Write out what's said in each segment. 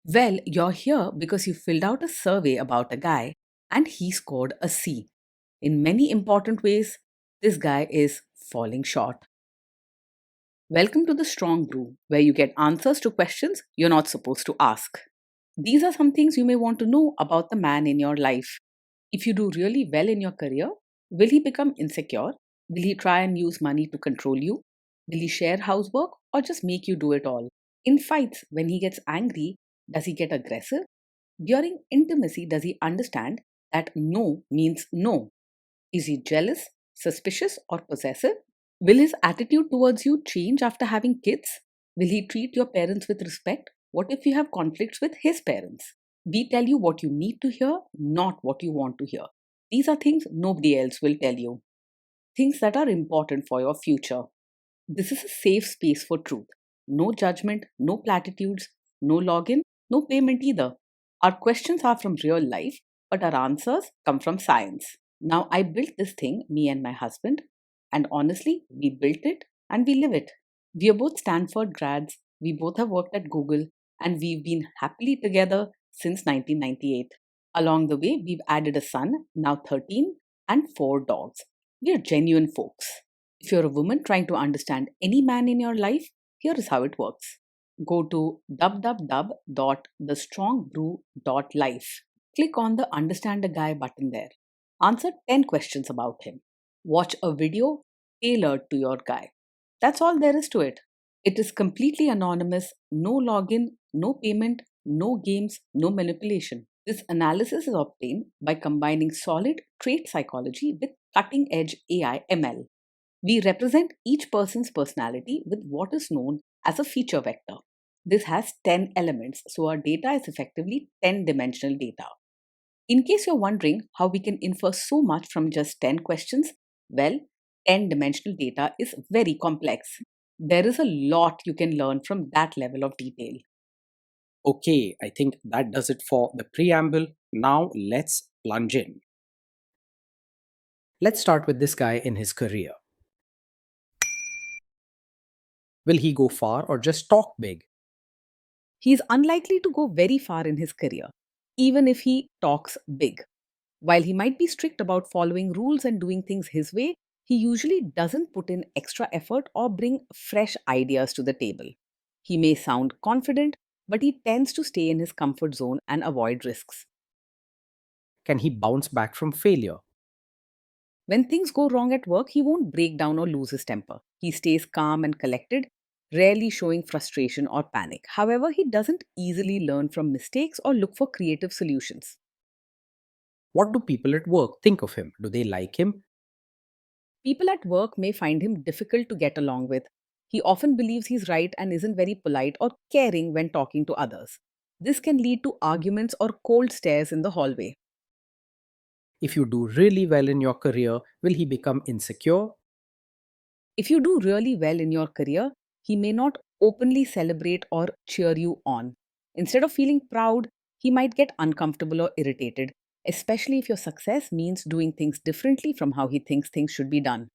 Well, you're here because you filled out a survey about a guy and he scored a C. In many important ways, this guy is falling short. Welcome to the Strong Brew, where you get answers to questions you're not supposed to ask. These are some things you may want to know about the man in your life. If you do really well in your career, will he become insecure? Will he try and use money to control you? Will he share housework or just make you do it all? In fights, when he gets angry, does he get aggressive? During intimacy, does he understand that no means no? Is he jealous, suspicious, or possessive? Will his attitude towards you change after having kids? Will he treat your parents with respect? What if you have conflicts with his parents? We tell you what you need to hear, not what you want to hear. These are things nobody else will tell you, things that are important for your future. This is a safe space for truth. No judgment, no platitudes, no login, no payment either. Our questions are from real life, but our answers come from science. Now, I built this thing, me and my husband, and honestly, we built it and we live it. We are both Stanford grads, we both have worked at Google, and we've been happily together since 1998. Along the way, we've added a son, now 13, and 4 dogs. We are genuine folks. If you're a woman trying to understand any man in your life, here is how it works. Go to www.thestrongbrew.life. Click on the Understand a Guy button there. Answer 10 questions about him. Watch a video tailored to your guy. That's all there is to it. It is completely anonymous, no login, no payment, no games, no manipulation. This analysis is obtained by combining solid trait psychology with cutting edge AI ML. We represent each person's personality with what is known as a feature vector. This has 10 elements, so our data is effectively 10 dimensional data. In case you're wondering how we can infer so much from just 10 questions, well, 10 dimensional data is very complex. There is a lot you can learn from that level of detail. Okay, I think that does it for the preamble. Now let's plunge in. Let's start with this guy in his career. Will he go far or just talk big? He is unlikely to go very far in his career, even if he talks big. While he might be strict about following rules and doing things his way, he usually doesn't put in extra effort or bring fresh ideas to the table. He may sound confident, but he tends to stay in his comfort zone and avoid risks. Can he bounce back from failure? When things go wrong at work, he won't break down or lose his temper. He stays calm and collected, rarely showing frustration or panic. However, he doesn't easily learn from mistakes or look for creative solutions. What do people at work think of him? Do they like him? People at work may find him difficult to get along with. He often believes he's right and isn't very polite or caring when talking to others. This can lead to arguments or cold stares in the hallway. If you do really well in your career, will he become insecure? If you do really well in your career, he may not openly celebrate or cheer you on. Instead of feeling proud, he might get uncomfortable or irritated, especially if your success means doing things differently from how he thinks things should be done.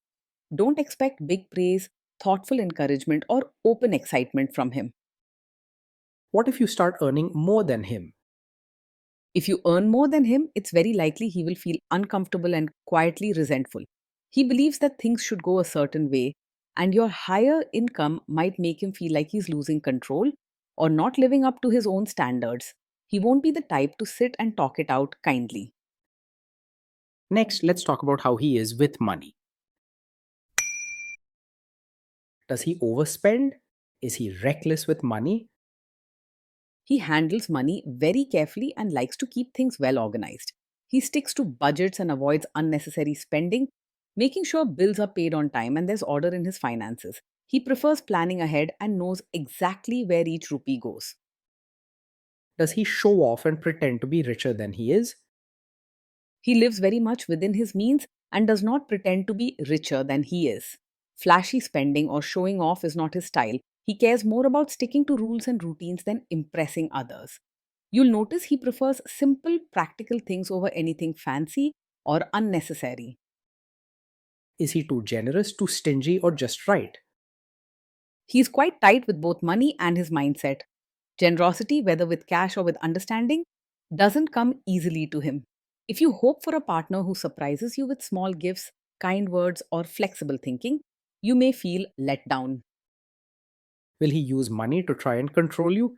Don't expect big praise, thoughtful encouragement, or open excitement from him. What if you start earning more than him? If you earn more than him, it's very likely he will feel uncomfortable and quietly resentful. He believes that things should go a certain way, and your higher income might make him feel like he's losing control or not living up to his own standards. He won't be the type to sit and talk it out kindly. Next, let's talk about how he is with money. Does he overspend? Is he reckless with money? He handles money very carefully and likes to keep things well organized. He sticks to budgets and avoids unnecessary spending, making sure bills are paid on time and there's order in his finances. He prefers planning ahead and knows exactly where each rupee goes. Does he show off and pretend to be richer than he is? He lives very much within his means and does not pretend to be richer than he is. Flashy spending or showing off is not his style. He cares more about sticking to rules and routines than impressing others. You'll notice he prefers simple, practical things over anything fancy or unnecessary. Is he too generous, too stingy, or just right? He's quite tight with both money and his mindset. Generosity, whether with cash or with understanding, doesn't come easily to him. If you hope for a partner who surprises you with small gifts, kind words, or flexible thinking, you may feel let down. Will he use money to try and control you?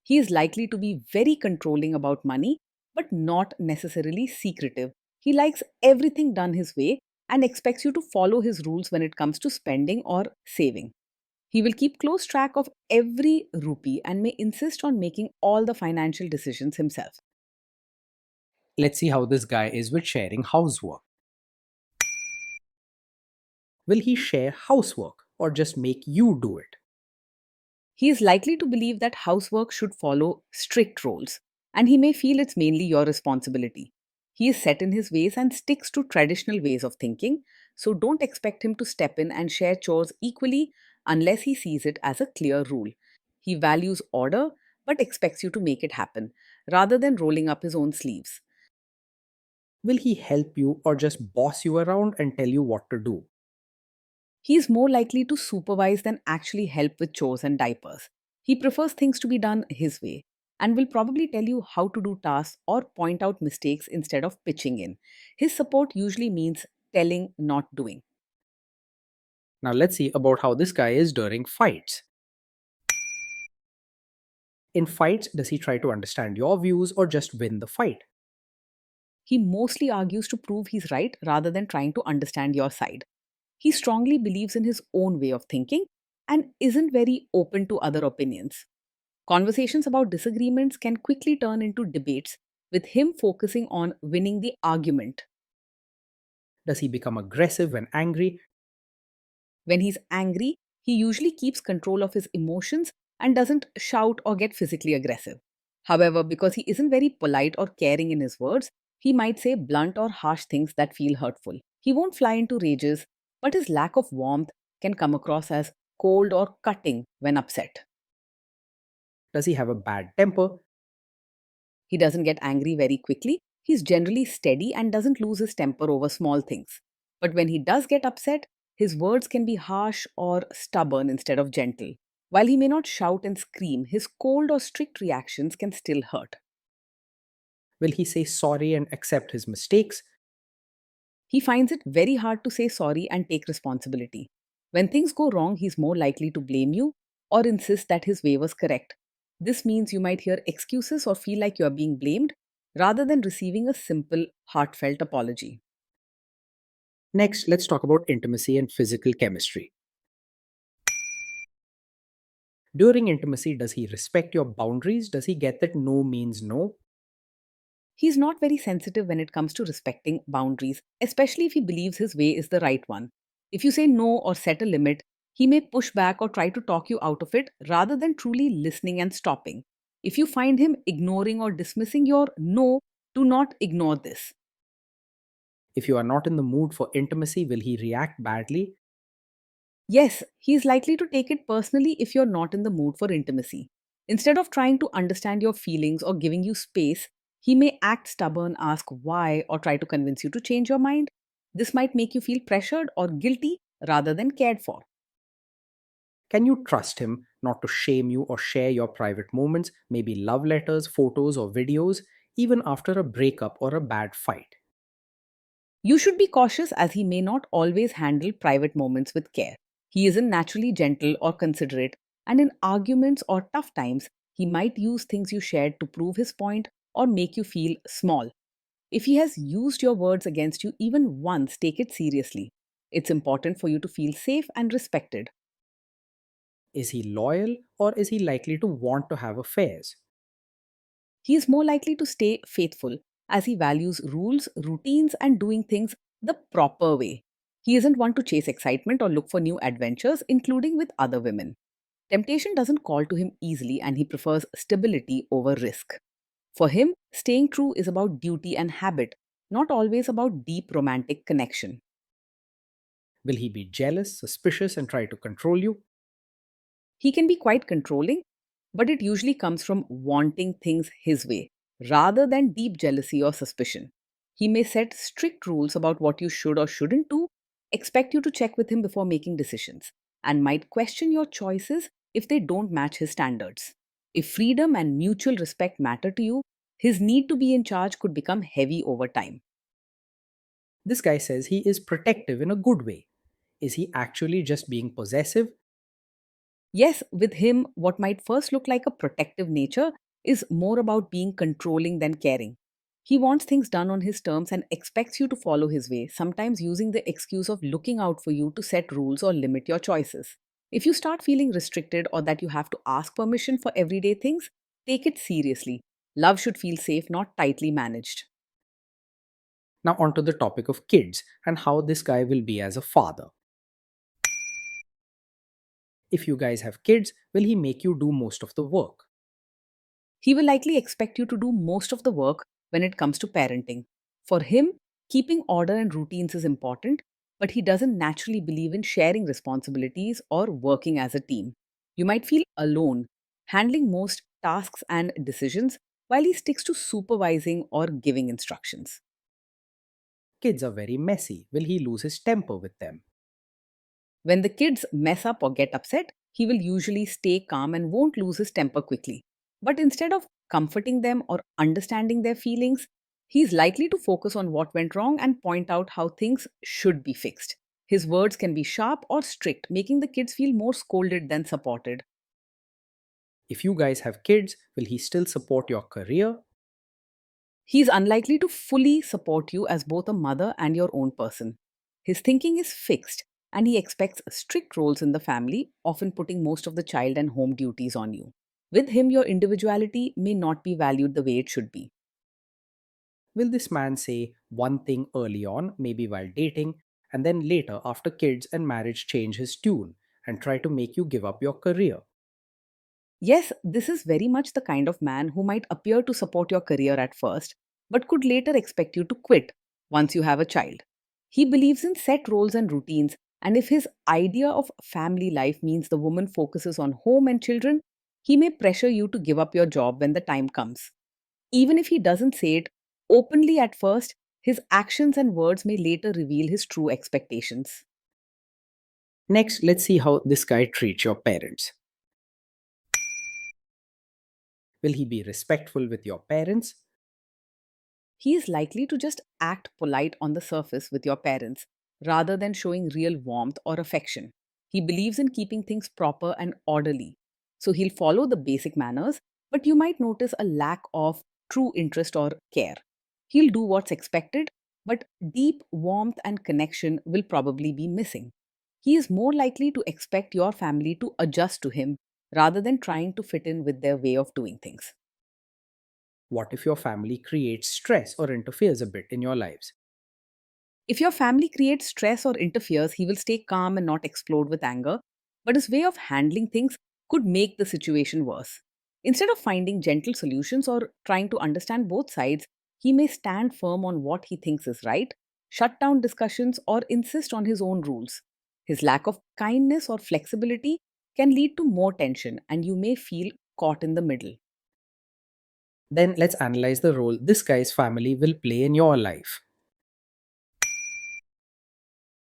He is likely to be very controlling about money, but not necessarily secretive. He likes everything done his way and expects you to follow his rules when it comes to spending or saving. He will keep close track of every rupee and may insist on making all the financial decisions himself. Let's see how this guy is with sharing housework. Will he share housework or just make you do it? He is likely to believe that housework should follow strict roles, and he may feel it's mainly your responsibility. He is set in his ways and sticks to traditional ways of thinking, so don't expect him to step in and share chores equally unless he sees it as a clear rule. He values order but expects you to make it happen, rather than rolling up his own sleeves. Will he help you or just boss you around and tell you what to do? He is more likely to supervise than actually help with chores and diapers. He prefers things to be done his way and will probably tell you how to do tasks or point out mistakes instead of pitching in. His support usually means telling, not doing. Now let's see about how this guy is during fights. In fights, does he try to understand your views or just win the fight? He mostly argues to prove he's right rather than trying to understand your side. He strongly believes in his own way of thinking and isn't very open to other opinions. Conversations about disagreements can quickly turn into debates, with him focusing on winning the argument. Does he become aggressive when angry? When he's angry, he usually keeps control of his emotions and doesn't shout or get physically aggressive. However, because he isn't very polite or caring in his words, he might say blunt or harsh things that feel hurtful. He won't fly into rages, but his lack of warmth can come across as cold or cutting when upset. Does he have a bad temper? He doesn't get angry very quickly. He's generally steady and doesn't lose his temper over small things. But when he does get upset, his words can be harsh or stubborn instead of gentle. While he may not shout and scream, his cold or strict reactions can still hurt. Will he say sorry and accept his mistakes? He finds it very hard to say sorry and take responsibility. When things go wrong, he's more likely to blame you or insist that his way was correct. This means you might hear excuses or feel like you are being blamed rather than receiving a simple, heartfelt apology. Next, let's talk about intimacy and physical chemistry. During intimacy, does he respect your boundaries? Does he get that no means no? He's not very sensitive when it comes to respecting boundaries, especially if he believes his way is the right one. If you say no or set a limit, he may push back or try to talk you out of it rather than truly listening and stopping. If you find him ignoring or dismissing your no, do not ignore this. If you are not in the mood for intimacy, will he react badly? Yes, he is likely to take it personally if you're not in the mood for intimacy. Instead of trying to understand your feelings or giving you space, he may act stubborn, ask why, or try to convince you to change your mind. This might make you feel pressured or guilty rather than cared for. Can you trust him not to shame you or share your private moments, maybe love letters, photos, or videos, even after a breakup or a bad fight? You should be cautious as he may not always handle private moments with care. He isn't naturally gentle or considerate, and in arguments or tough times, he might use things you shared to prove his point or make you feel small. If he has used your words against you even once, take it seriously. It's important for you to feel safe and respected. Is he loyal or is he likely to want to have affairs? He is more likely to stay faithful as he values rules, routines, and doing things the proper way. He isn't one to chase excitement or look for new adventures, including with other women. Temptation doesn't call to him easily, and he prefers stability over risk. For him, staying true is about duty and habit, not always about deep romantic connection. Will he be jealous, suspicious, and try to control you? He can be quite controlling, but it usually comes from wanting things his way rather than deep jealousy or suspicion. He may set strict rules about what you should or shouldn't do, expect you to check with him before making decisions, and might question your choices if they don't match his standards. If freedom and mutual respect matter to you, his need to be in charge could become heavy over time. This guy says he is protective in a good way. Is he actually just being possessive? Yes, with him, what might first look like a protective nature is more about being controlling than caring. He wants things done on his terms and expects you to follow his way, sometimes using the excuse of looking out for you to set rules or limit your choices. If you start feeling restricted or that you have to ask permission for everyday things, take it seriously. Love should feel safe, not tightly managed. Now, onto the topic of kids and how this guy will be as a father. If you guys have kids, will he make you do most of the work? He will likely expect you to do most of the work when it comes to parenting. For him, keeping order and routines is important, but he doesn't naturally believe in sharing responsibilities or working as a team. You might feel alone handling most tasks and decisions while he sticks to supervising or giving instructions. Kids are very messy. Will he lose his temper with them? When the kids mess up or get upset, he will usually stay calm and won't lose his temper quickly. But instead of comforting them or understanding their feelings, he's likely to focus on what went wrong and point out how things should be fixed. His words can be sharp or strict, making the kids feel more scolded than supported. If you guys have kids, will he still support your career? He's unlikely to fully support you as both a mother and your own person. His thinking is fixed and he expects strict roles in the family, often putting most of the child and home duties on you. With him, your individuality may not be valued the way it should be. Will this man say one thing early on, maybe while dating, and then later, after kids and marriage, change his tune and try to make you give up your career? Yes, this is very much the kind of man who might appear to support your career at first, but could later expect you to quit once you have a child. He believes in set roles and routines, and if his idea of family life means the woman focuses on home and children, he may pressure you to give up your job when the time comes. Even if he doesn't say it openly at first, his actions and words may later reveal his true expectations. Next, let's see how this guy treats your parents. Will he be respectful with your parents? He is likely to just act polite on the surface with your parents rather than showing real warmth or affection. He believes in keeping things proper and orderly. So he'll follow the basic manners, but you might notice a lack of true interest or care. He'll do what's expected, but deep warmth and connection will probably be missing. He is more likely to expect your family to adjust to him rather than trying to fit in with their way of doing things. What if your family creates stress or interferes a bit in your lives? If your family creates stress or interferes, he will stay calm and not explode with anger, but his way of handling things could make the situation worse. Instead of finding gentle solutions or trying to understand both sides, he may stand firm on what he thinks is right, shut down discussions, or insist on his own rules. His lack of kindness or flexibility can lead to more tension, and you may feel caught in the middle. Then let's analyze the role this guy's family will play in your life.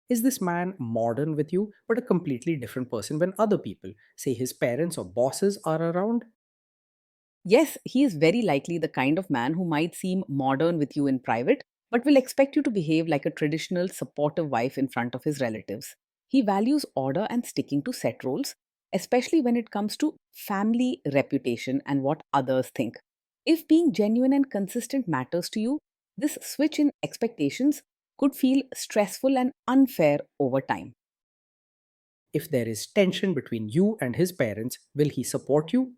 Is this man modern with you, but a completely different person when other people, say his parents or bosses, are around? Yes, he is very likely the kind of man who might seem modern with you in private, but will expect you to behave like a traditional, supportive wife in front of his relatives. He values order and sticking to set roles, especially when it comes to family reputation and what others think. If being genuine and consistent matters to you, this switch in expectations could feel stressful and unfair over time. If there is tension between you and his parents, will he support you?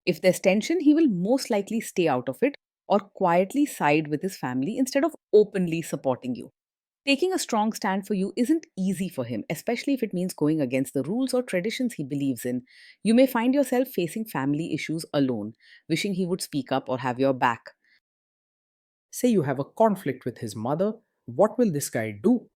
If there's tension, he will most likely stay out of it or quietly side with his family instead of openly supporting you. Taking a strong stand for you isn't easy for him, especially if it means going against the rules or traditions he believes in. You may find yourself facing family issues alone, wishing he would speak up or have your back. Say you have a conflict with his mother, what will this guy do?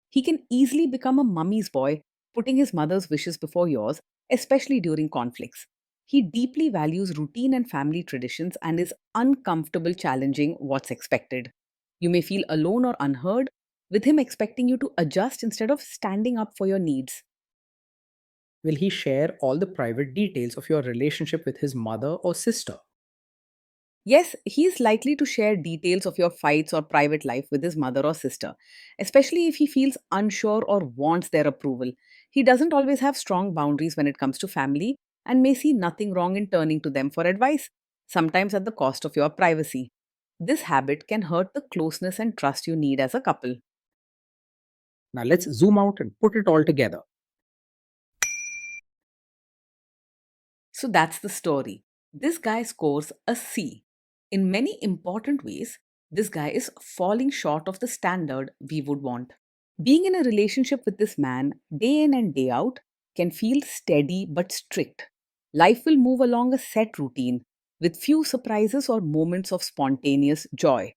He can easily become a mummy's boy, putting his mother's wishes before yours, especially during conflicts. He deeply values routine and family traditions and is uncomfortable challenging what's expected. You may feel alone or unheard, with him expecting you to adjust instead of standing up for your needs. Will he share all the private details of your relationship with his mother or sister? Yes, he is likely to share details of your fights or private life with his mother or sister, especially if he feels unsure or wants their approval. He doesn't always have strong boundaries when it comes to family and may see nothing wrong in turning to them for advice, sometimes at the cost of your privacy. This habit can hurt the closeness and trust you need as a couple. Now let's zoom out and put it all together. So that's the story. This guy scores a C. In many important ways, this guy is falling short of the standard we would want. Being in a relationship with this man, day in and day out, can feel steady but strict. Life will move along a set routine with few surprises or moments of spontaneous joy.